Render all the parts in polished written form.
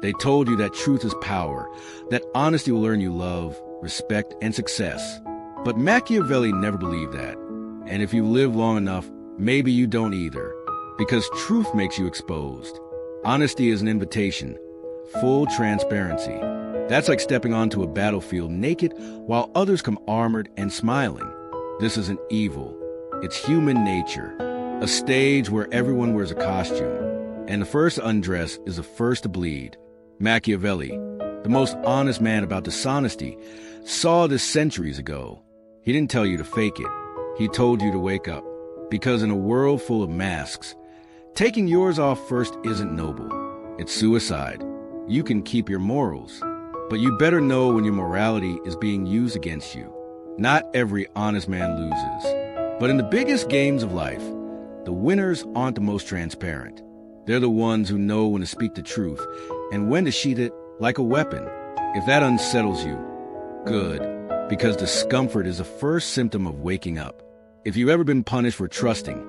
They told you that truth is power, that honesty will earn you love, respect, and success. But Machiavelli never believed that. And if you live long enough, maybe you don't either. Because truth makes you exposed. Honesty is an invitation. Full transparency. That's like stepping onto a battlefield naked while others come armored and smiling. This isn't evil. It's human nature. A stage where everyone wears a costume. And the first to undress is the first to bleed. Machiavelli, the most honest man about dishonesty, saw this centuries ago. He didn't tell you to fake it. He told you to wake up. Because in a world full of masks, taking yours off first isn't noble. It's suicide. You can keep your morals, but you better know when your morality is being used against you. Not every honest man loses. But in the biggest games of life, the winners aren't the most transparent. They're the ones who know when to speak the truth and when to sheath it like a weapon. If that unsettles you, good, because discomfort is the first symptom of waking up. If you've ever been punished for trusting,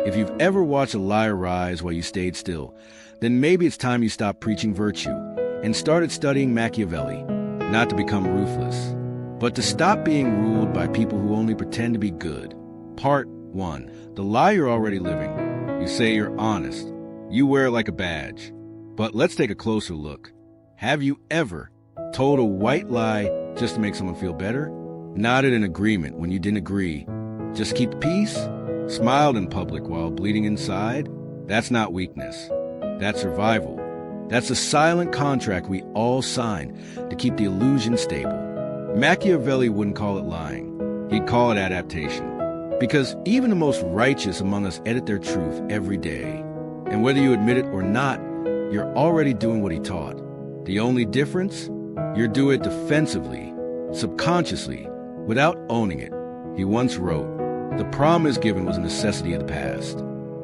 if you've ever watched a liar rise while you stayed still, then maybe it's time you stopped preaching virtue and started studying Machiavelli, not to become ruthless, but to stop being ruled by people who only pretend to be good. Part 1. The lie you're already living. You say you're honest. You wear it like a badge. But let's take a closer look. Have you ever told a white lie just to make someone feel better? Nodded in agreement when you didn't agree? Just keep the peace? Smiled in public while bleeding inside? That's not weakness. That's survival. That's a silent contract we all sign to keep the illusion stable. Machiavelli wouldn't call it lying. He'd call it adaptation. Because even the most righteous among us edit their truth every day. And whether you admit it or not, you're already doing what he taught. The only difference? You do it defensively, subconsciously, without owning it. He once wrote, "The promise given was a necessity of the past.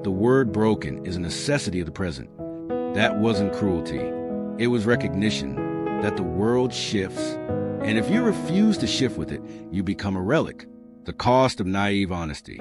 The word broken is a necessity of the present." That wasn't cruelty. It was recognition that the world shifts. And if you refuse to shift with it, you become a relic. The cost of naive honesty.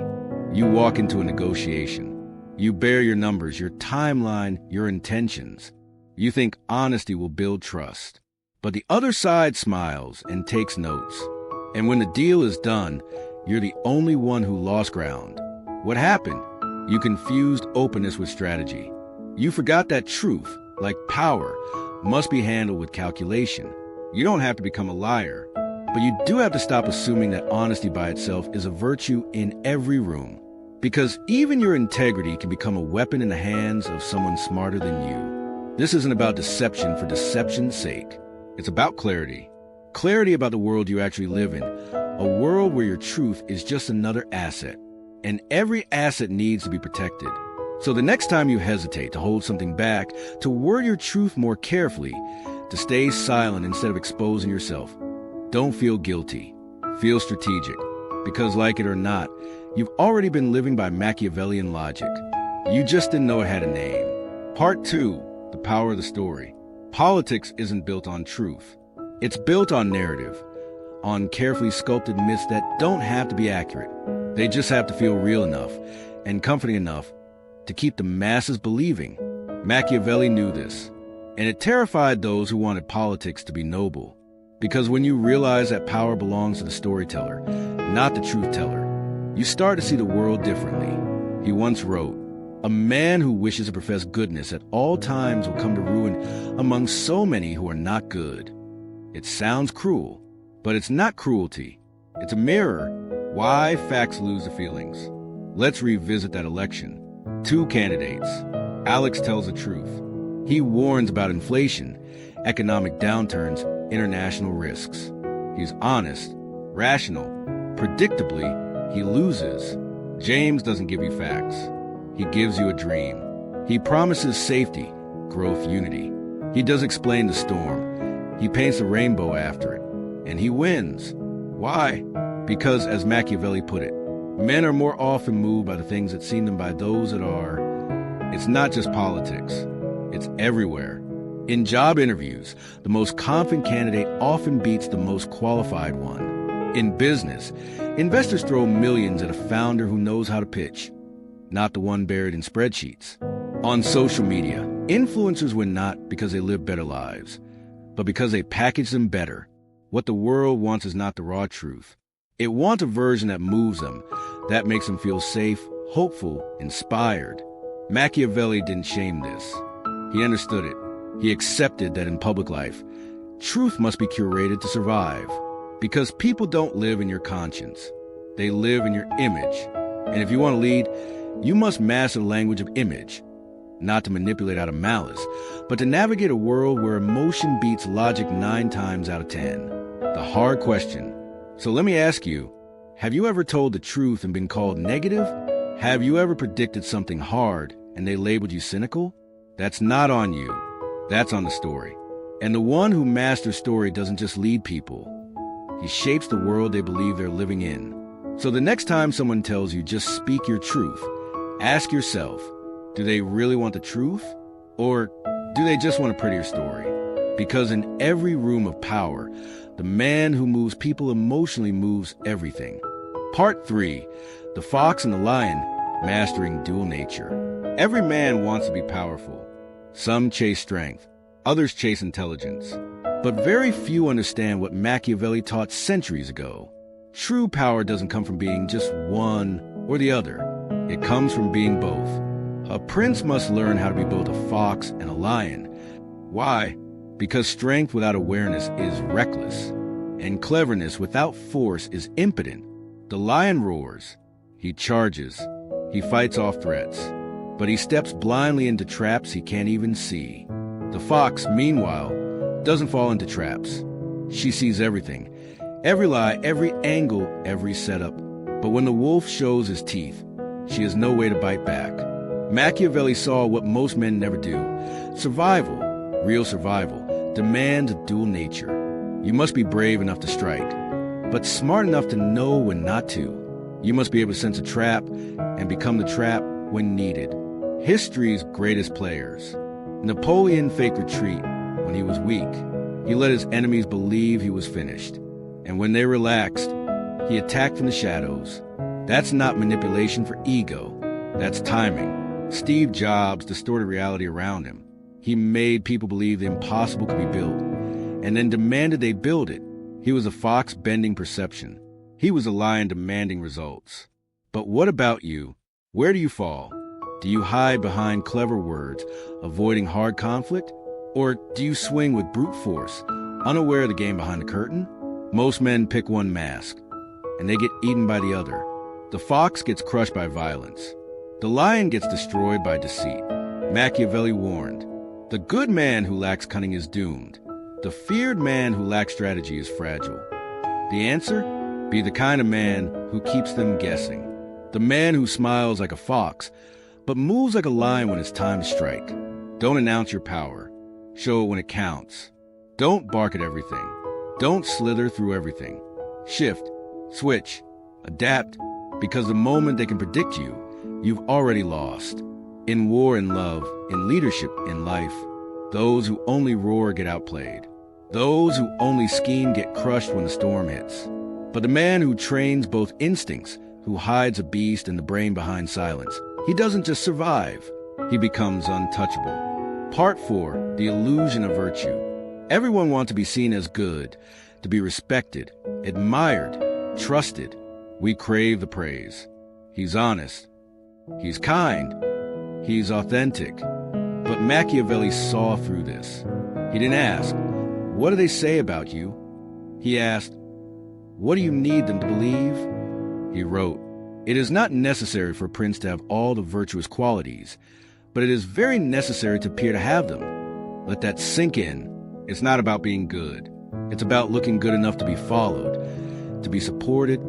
You walk into a negotiation. You bear your numbers, your timeline, your intentions. You think honesty will build trust. But the other side smiles and takes notes. And when the deal is done, you're the only one who lost ground. What happened? You confused openness with strategy. You forgot that truth, like power, must be handled with calculation. You don't have to become a liar, but you do have to stop assuming that honesty by itself is a virtue in every room. Because even your integrity can become a weapon in the hands of someone smarter than you. This isn't about deception for deception's sake. It's about clarity. Clarity about the world you actually live in. A world where your truth is just another asset. And every asset needs to be protected. So the next time you hesitate to hold something back, to word your truth more carefully, to stay silent instead of exposing yourself, don't feel guilty. Feel strategic. Because like it or not, you've already been living by Machiavellian logic. You just didn't know it had a name. Part 2. The power of the story. Politics isn't built on truth. It's built on narrative, on carefully sculpted myths that don't have to be accurate. They just have to feel real enough and comforting enough to keep the masses believing. Machiavelli knew this, and it terrified those who wanted politics to be noble. Because when you realize that power belongs to the storyteller, not the truth teller, you start to see the world differently. He once wrote, "A man who wishes to profess goodness at all times will come to ruin among so many who are not good." It sounds cruel, but it's not cruelty. It's a mirror. Why facts lose the feelings. Let's revisit that election. 2 candidates. Alex tells the truth. He warns about inflation, economic downturns, international risks. He's honest, rational. Predictably, he loses. James doesn't give you facts. He gives you a dream. He promises safety, growth, unity. He does explain the storm. He paints a rainbow after it. And he wins. Why? Because, as Machiavelli put it, men are more often moved by the things that seem than by those that are. It's not just politics. It's everywhere. In job interviews, the most confident candidate often beats the most qualified one. In business, investors throw millions at a founder who knows how to pitch, not the one buried in spreadsheets. On social media, Influencers win not because they live better lives, but because they package them better. What the world wants is not the raw truth. It wants a version that moves them, that makes them feel safe, hopeful, inspired. Machiavelli didn't shame this. He understood it. He accepted that in public life, truth must be curated to survive. Because people don't live in your conscience. They live in your image. And if you want to lead, you must master the language of image. Not to manipulate out of malice, but to navigate a world where emotion beats logic 9 times out of 10. The hard question. So let me ask you, have you ever told the truth and been called negative? Have you ever predicted something hard and they labeled you cynical? That's not on you. That's on the story. And the one who masters story doesn't just lead people. He shapes the world they believe they're living in. So the next time someone tells you just speak your truth, ask yourself, do they really want the truth? Or do they just want a prettier story? Because in every room of power, the man who moves people emotionally moves everything. Part 3, The Fox and the Lion, Mastering Dual Nature. Every man wants to be powerful. Some chase strength, others chase intelligence. But very few understand what Machiavelli taught centuries ago. True power doesn't come from being just one or the other. It comes from being both. A prince must learn how to be both a fox and a lion. Why? Because strength without awareness is reckless, and cleverness without force is impotent. The lion roars. He charges. He fights off threats. But he steps blindly into traps he can't even see. The fox, meanwhile, doesn't fall into traps. She sees everything. Every lie, every angle, every setup. But when the wolf shows his teeth, she has no way to bite back. Machiavelli saw what most men never do. Survival, real survival, demands a dual nature. You must be brave enough to strike, but smart enough to know when not to. You must be able to sense a trap and become the trap when needed. History's greatest players. Napoleon faked retreat when he was weak. He let his enemies believe he was finished. And when they relaxed, he attacked from the shadows. That's not manipulation for ego. That's timing. Steve Jobs distorted reality around him. He made people believe the impossible could be built, and then demanded they build it. He was a fox bending perception. He was a lion demanding results. But what about you? Where do you fall? Do you hide behind clever words, avoiding hard conflict? Or do you swing with brute force, unaware of the game behind the curtain? Most men pick one mask, and they get eaten by the other. The fox gets crushed by violence. The lion gets destroyed by deceit. Machiavelli warned, the good man who lacks cunning is doomed. The feared man who lacks strategy is fragile. The answer? Be the kind of man who keeps them guessing. The man who smiles like a fox, but moves like a lion when it's time to strike. Don't announce your power. Show it when it counts. Don't bark at everything. Don't slither through everything. Shift, switch, adapt, because the moment they can predict you, you've already lost. In war and love, in leadership, in life, those who only roar get outplayed. Those who only scheme get crushed when the storm hits. But the man who trains both instincts, who hides a beast in the brain behind silence, he doesn't just survive, he becomes untouchable. Part 4, The Illusion of Virtue. Everyone wants to be seen as good, to be respected, admired, trusted. We crave the praise. He's honest. He's kind. He's authentic. But Machiavelli saw through this. He didn't ask, what do they say about you? He asked, what do you need them to believe? He wrote, it is not necessary for a prince to have all the virtuous qualities, but it is very necessary to appear to have them. Let that sink in. It's not about being good. It's about looking good enough to be followed, to be supported,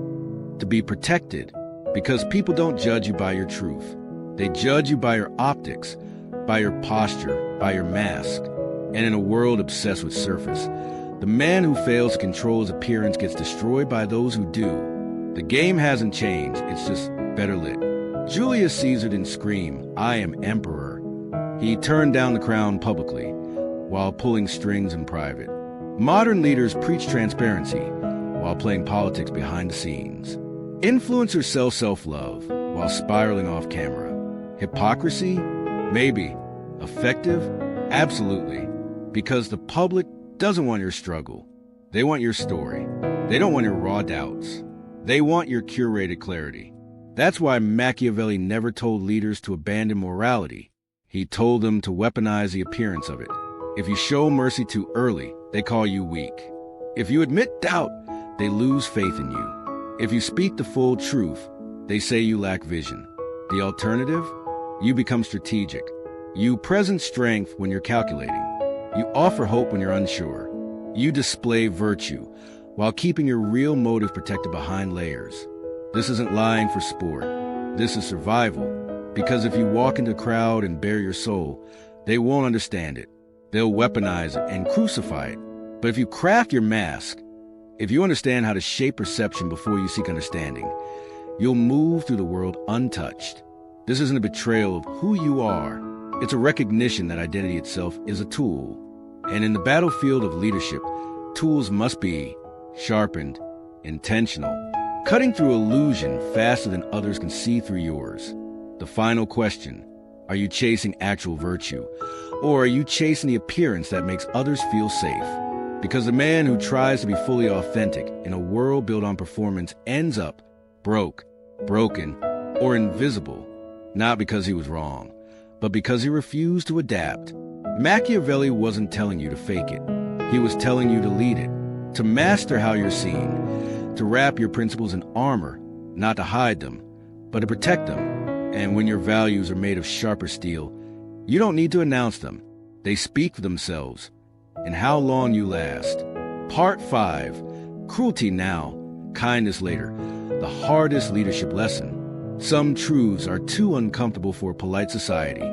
to be protected, because people don't judge you by your truth. They judge you by your optics, by your posture, by your mask. And in a world obsessed with surface, the man who fails to control his appearance gets destroyed by those who do. The game hasn't changed, it's just better lit. Julius Caesar didn't scream, I am emperor. He turned down the crown publicly, while pulling strings in private. Modern leaders preach transparency, while playing politics behind the scenes. Influencers sell self-love, while spiraling off camera. Hypocrisy? Maybe, Effective? Absolutely. Because the public doesn't want your struggle. They want your story. They don't want your raw doubts. They want your curated clarity. That's why Machiavelli never told leaders to abandon morality. He told them to weaponize the appearance of it. If you show mercy too early, they call you weak. If you admit doubt, they lose faith in you. If you speak the full truth, they say you lack vision. The alternative? You become strategic. You present strength when you're calculating. You offer hope when you're unsure. You display virtue while keeping your real motive protected behind layers. This isn't lying for sport. This is survival. Because if you walk into a crowd and bare your soul, they won't understand it. They'll weaponize it and crucify it. But if you craft your mask, if you understand how to shape perception before you seek understanding, you'll move through the world untouched. This isn't a betrayal of who you are. It's a recognition that identity itself is a tool. And in the battlefield of leadership, tools must be sharpened, intentional, cutting through illusion faster than others can see through yours. The final question, are you chasing actual virtue, or are you chasing the appearance that makes others feel safe? Because the man who tries to be fully authentic in a world built on performance ends up broken, or invisible, not because he was wrong, but because he refused to adapt. Machiavelli wasn't telling you to fake it. He was telling you to lead it, to master how you're seen, to wrap your principles in armor, not to hide them, but to protect them. And when your values are made of sharper steel, you don't need to announce them. They speak for themselves. And how long you last. Part 5, Cruelty Now, Kindness Later, the hardest leadership lesson. Some truths are too uncomfortable for a polite society.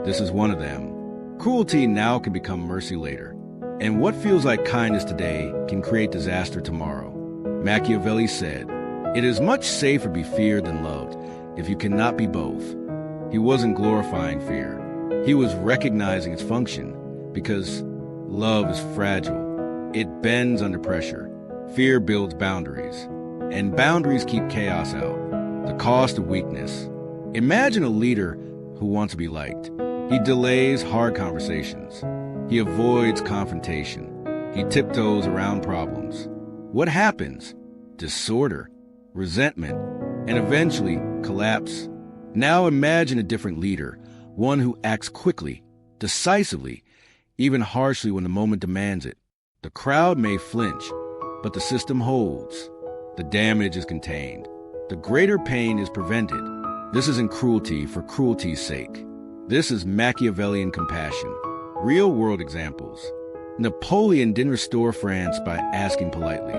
This is one of them. Cruelty now can become mercy later. And what feels like kindness today can create disaster tomorrow. Machiavelli said, "It is much safer to be feared than loved, if you cannot be both." He wasn't glorifying fear. He was recognizing its function, because love is fragile. It bends under pressure. Fear builds boundaries, and boundaries keep chaos out. The cost of weakness. Imagine a leader who wants to be liked. He delays hard conversations. He avoids confrontation. He tiptoes around problems. What happens? Disorder, resentment, and eventually collapse. Now imagine a different leader, one who acts quickly, decisively, even harshly when the moment demands it. The crowd may flinch, but the system holds. The damage is contained. The greater pain is prevented. This isn't cruelty for cruelty's sake. This is Machiavellian compassion. Real-world examples. Napoleon didn't restore France by asking politely.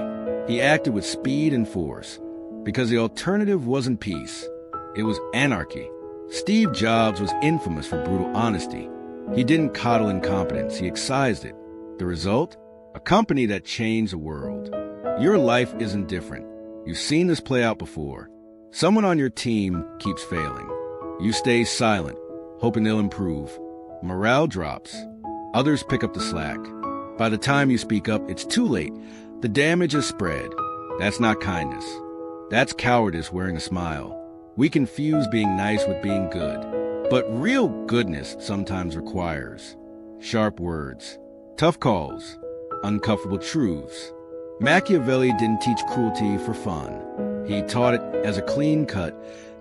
He acted with speed and force, because the alternative wasn't peace. It was anarchy. Steve Jobs was infamous for brutal honesty. He didn't coddle incompetence, he excised it. The result? A company that changed the world. Your life isn't different. You've seen this play out before. Someone on your team keeps failing. You stay silent, hoping they'll improve. Morale drops. Others pick up the slack. By the time you speak up, it's too late. The damage is spread. That's not kindness. That's cowardice wearing a smile. We confuse being nice with being good. But real goodness sometimes requires sharp words, tough calls, uncomfortable truths. Machiavelli didn't teach cruelty for fun. He taught it as a clean cut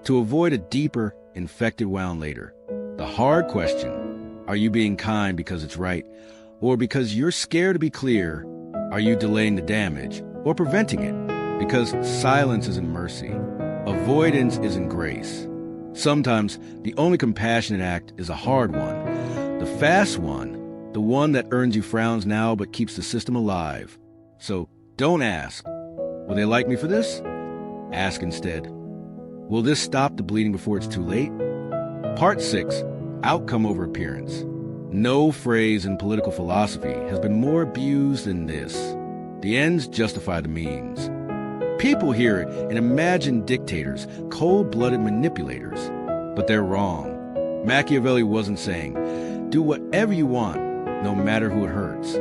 to avoid a deeper, infected wound later. The hard question, are you being kind because it's right, or because you're scared to be clear? Are you delaying the damage or preventing it? Because silence isn't mercy. Avoidance isn't grace. Sometimes the only compassionate act is a hard one. The fast one, the one that earns you frowns now but keeps the system alive. So don't ask, will they like me for this? Ask instead, will this stop the bleeding before it's too late? Part 6, Outcome over Appearance. No phrase in political philosophy has been more abused than this. The ends justify the means. People hear it and imagine dictators, cold-blooded manipulators. But they're wrong. Machiavelli wasn't saying, do whatever you want, no matter who it hurts.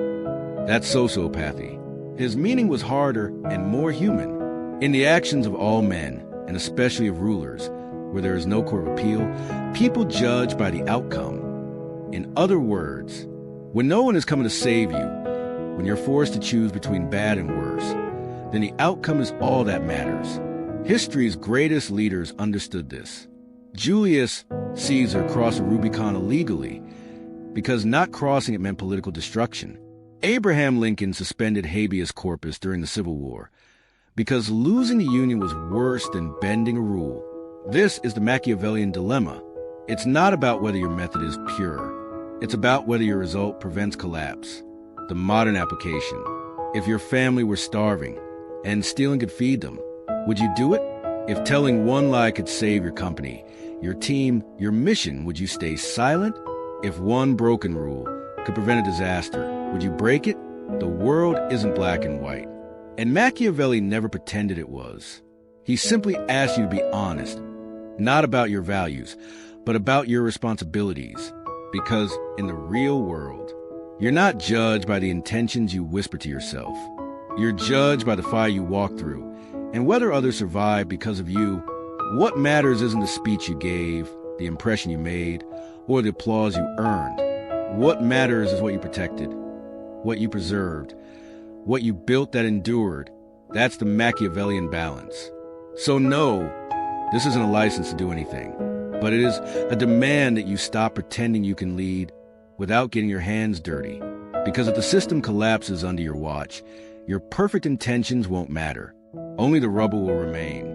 That's sociopathy. His meaning was harder and more human. In the actions of all men, and especially of rulers, where there is no court of appeal, people judge by the outcome. In other words, when no one is coming to save you, when you're forced to choose between bad and worse, then the outcome is all that matters. History's greatest leaders understood this. Julius Caesar crossed the Rubicon illegally because not crossing it meant political destruction. Abraham Lincoln suspended habeas corpus during the Civil War because losing the Union was worse than bending a rule. This is the Machiavellian dilemma. It's not about whether your method is pure. It's about whether your result prevents collapse. The modern application. If your family were starving and stealing could feed them, would you do it? If telling one lie could save your company, your team, your mission, would you stay silent? If one broken rule could prevent a disaster, would you break it? The world isn't black and white. And Machiavelli never pretended it was. He simply asked you to be honest, not about your values, but about your responsibilities. Because in the real world, you're not judged by the intentions you whisper to yourself. You're judged by the fire you walk through, and whether others survive because of you. What matters isn't the speech you gave, the impression you made, or the applause you earned. What matters is what you protected, what you preserved, what you built that endured. That's the Machiavellian balance. So no, this isn't a license to do anything, but it is a demand that you stop pretending you can lead without getting your hands dirty. Because if the system collapses under your watch, your perfect intentions won't matter. Only the rubble will remain.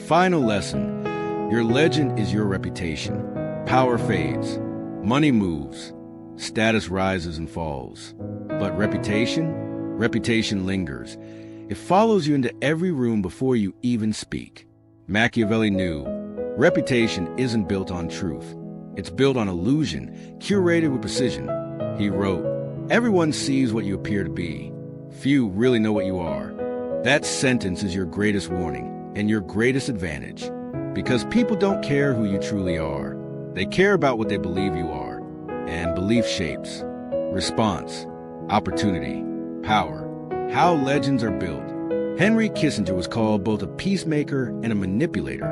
Final lesson. Your legend is your reputation. Power fades. Money moves. Status rises and falls. But reputation? Reputation lingers. It follows you into every room before you even speak. Machiavelli knew reputation isn't built on truth. It's built on illusion, curated with precision. He wrote, "Everyone sees what you appear to be. Few really know what you are." That sentence is your greatest warning and your greatest advantage. Because people don't care who you truly are. They care about what they believe you are. And belief shapes. Response. Opportunity. Power. How legends are built. Henry Kissinger was called both a peacemaker and a manipulator.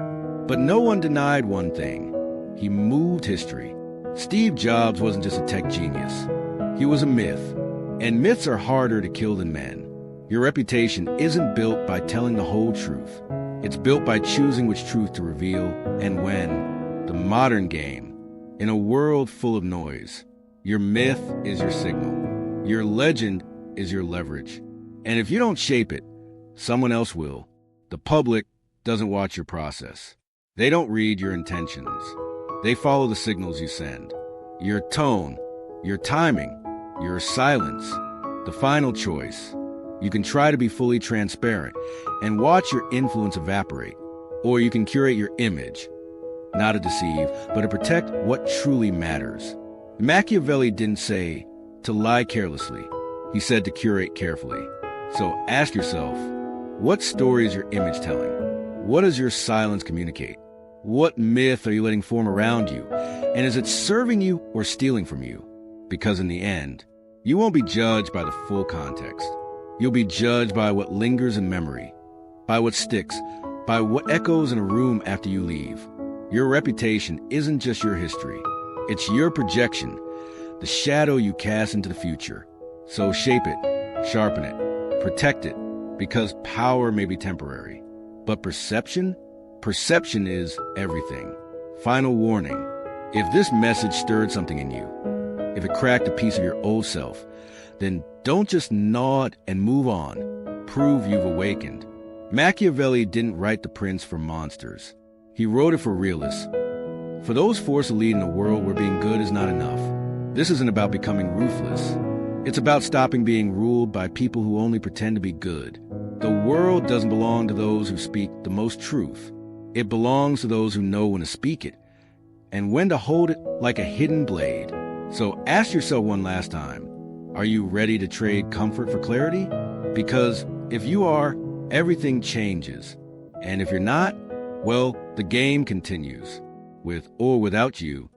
But no one denied one thing. He moved history. Steve Jobs wasn't just a tech genius. He was a myth. And myths are harder to kill than men. Your reputation isn't built by telling the whole truth. It's built by choosing which truth to reveal and when. The modern game. In a world full of noise, your myth is your signal. Your legend is your leverage. And if you don't shape it, someone else will. The public doesn't watch your process. They don't read your intentions. They follow the signals you send. Your tone, your timing, your silence, the final choice. You can try to be fully transparent and watch your influence evaporate. Or you can curate your image, not to deceive, but to protect what truly matters. Machiavelli didn't say to lie carelessly. He said to curate carefully. So ask yourself, what story is your image telling? What does your silence communicate? What myth are you letting form around you? And is it serving you or stealing from you? Because in the end, you won't be judged by the full context. You'll be judged by what lingers in memory, by what sticks, by what echoes in a room after you leave. Your reputation isn't just your history. It's your projection, the shadow you cast into the future. So shape it, sharpen it, protect it, because power may be temporary. But perception is everything. Final warning. If this message stirred something in you, if it cracked a piece of your old self, then don't just nod and move on. Prove you've awakened. Machiavelli didn't write The Prince for monsters. He wrote it for realists. For those forced to lead in a world where being good is not enough. This isn't about becoming ruthless. It's about stopping being ruled by people who only pretend to be good. The world doesn't belong to those who speak the most truth. It belongs to those who know when to speak it and when to hold it like a hidden blade. So ask yourself one last time, are you ready to trade comfort for clarity? Because if you are, everything changes. And if you're not, well, the game continues, with or without you.